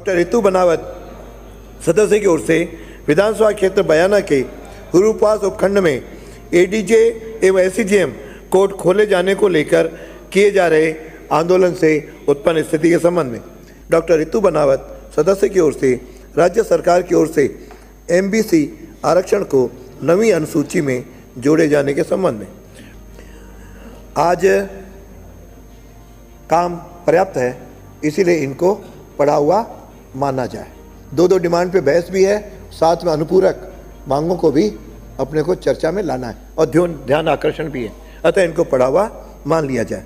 Doctor Ritu बनावत सदस्य की ओर से विधानसभा क्षेत्र बयाना के हुरूपास उपखंड में एडीजे एवं एससीजेएम कोर्ट खोले जाने को लेकर किए जा रहे आंदोलन से उत्पन्न स्थिति के संबंध में डॉक्टर रितु बनावत सदस्य की ओर से राज्य सरकार की ओर से एमबीसी आरक्षण को नवी अनुसूची में जोड़े जाने के संबंध में आज काम पर्याप्त है, इसीलिए इनको पड़ा हुआ माना जाए। दो डिमांड पे बहस भी है, साथ में अनुपूरक मांगों को भी अपने को चर्चा में लाना है और ध्यान आकर्षण भी है, अतः इनको पड़ा हुआ मान लिया जाए।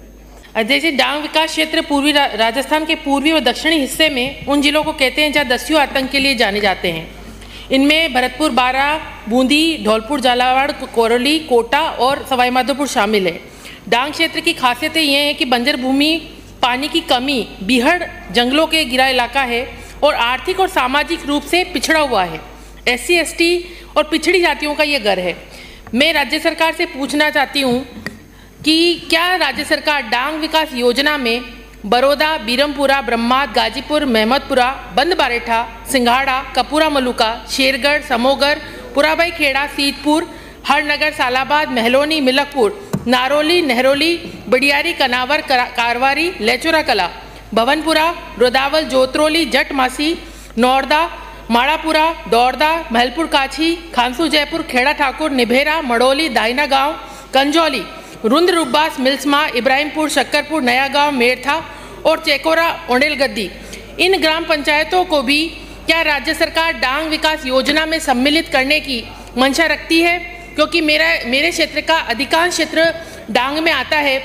अध्यक्ष जी, डांग विकास क्षेत्र पूर्वी राजस्थान के पूर्वी व दक्षिणी हिस्से में उन जिलों को कहते हैं जहां दस्यु आतंक के लिए जाने जाते हैं। इनमें भरतपुर, बारा, बूंदी, धौलपुर, झालावाड़, कोरली, कोटा और सवाई माधोपुर शामिल है। डांग क्षेत्र की खासियतें ये हैं कि बंजर भूमि, पानी की कमी, बीहड़ जंगलों के घिरा इलाका है और आर्थिक और सामाजिक रूप से पिछड़ा हुआ है। SC, ST और पिछड़ी जातियों का ये घर है। मैं राज्य सरकार से पूछना चाहती हूँ कि क्या राज्य सरकार डांग विकास योजना में बड़ौदा, बीरमपुरा, ब्रह्माद, गाजीपुर, महमदपुरा, बंदबारेठा, सिंघाड़ा, कपूरा मलुका, शेरगढ़, समोगर, पुराबाई खेड़ा, सीतपुर, हरनगर, सालाबाद, महलोनी, मिलकपुर, नारोली, नेहरोली, बडियारी, कनावर, कारवारी, लेचुरा कला, भवनपुरा, रोदावल, जोतरोली, जटमासी, नौरदा, माड़ापुरा, दौरदा, महलपुर काछी, खानसू जयपुर, खेड़ा ठाकुर, निभेरा, मड़ोली, दाइना गांव, कंजौली, रुंद रुब्बास, मिल्समा, इब्राहिमपुर, शक्करपुर, नया गांव, मेरथा और चेकोरा, ओंडेल गद्दी, इन ग्राम पंचायतों को भी क्या राज्य सरकार डांग विकास योजना में सम्मिलित करने की मंशा रखती है? क्योंकि मेरे क्षेत्र का अधिकांश क्षेत्र डांग में आता है,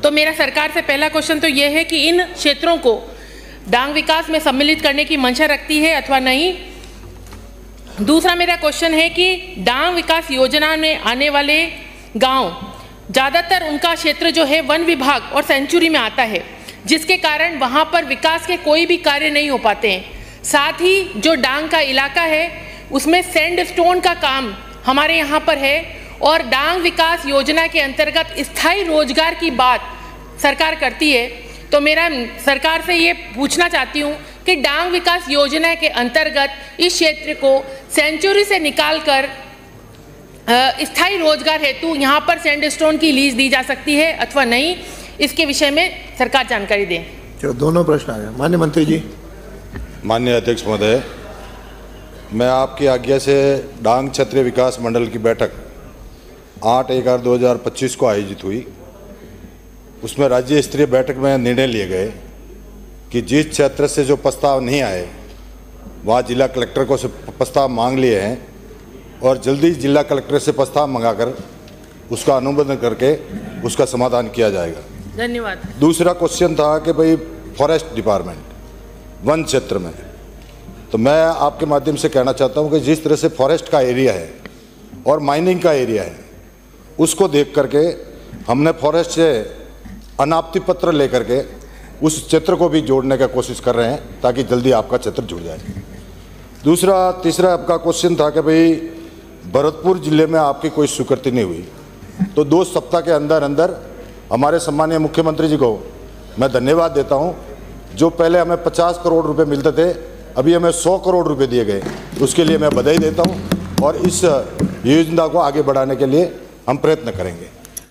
तो मेरा सरकार से पहला क्वेश्चन तो ये है कि इन क्षेत्रों को डांग विकास में सम्मिलित करने की मंशा रखती है अथवा नहीं। दूसरा मेरा क्वेश्चन है कि डांग विकास योजना में आने वाले गांव ज़्यादातर उनका क्षेत्र जो है वन विभाग और सेंचुरी में आता है, जिसके कारण वहाँ पर विकास के कोई भी कार्य नहीं हो पाते हैं। साथ ही जो डांग का इलाका है उसमें सैंडस्टोन का काम हमारे यहाँ पर है और डांग विकास योजना के अंतर्गत स्थायी रोजगार की बात सरकार करती है। तो मेरा सरकार से ये पूछना चाहती हूँ कि डांग विकास योजना के अंतर्गत इस क्षेत्र को सेंचुरी से निकालकर स्थायी रोजगार हेतु यहाँ पर सैंडस्टोन की लीज दी जा सकती है अथवा नहीं, इसके विषय में सरकार जानकारी दें। चलो, दोनों प्रश्न आ गए। माननीय मंत्री जी। माननीय अध्यक्ष महोदय, मैं आपकी आज्ञा से डांग क्षेत्रीय विकास मंडल की बैठक 8/11/2025 को आयोजित हुई। उसमें राज्य स्तरीय बैठक में निर्णय लिए गए कि जिस क्षेत्र से जो प्रस्ताव नहीं आए वहाँ जिला कलेक्टर को से प्रस्ताव मांग लिए हैं और जल्दी जिला कलेक्टर से प्रस्ताव मंगाकर उसका अनुमोदन करके उसका समाधान किया जाएगा। धन्यवाद। दूसरा क्वेश्चन था कि भाई फॉरेस्ट डिपार्टमेंट वन क्षेत्र में, तो मैं आपके माध्यम से कहना चाहता हूं कि जिस तरह से फॉरेस्ट का एरिया है और माइनिंग का एरिया है, उसको देख करके हमने फॉरेस्ट से अनापत्ति पत्र लेकर के उस क्षेत्र को भी जोड़ने का कोशिश कर रहे हैं ताकि जल्दी आपका क्षेत्र जुड़ जाए। तीसरा आपका क्वेश्चन था कि भाई भरतपुर जिले में आपकी कोई स्वीकृति नहीं हुई, तो 2 सप्ताह के अंदर अंदर हमारे सम्मानीय मुख्यमंत्री जी को मैं धन्यवाद देता हूं। जो पहले हमें 50 करोड़ रुपए मिलते थे, अभी हमें 100 करोड़ रुपए दिए गए, उसके लिए मैं बधाई देता हूं और इस योजना को आगे बढ़ाने के लिए हम प्रयत्न करेंगे।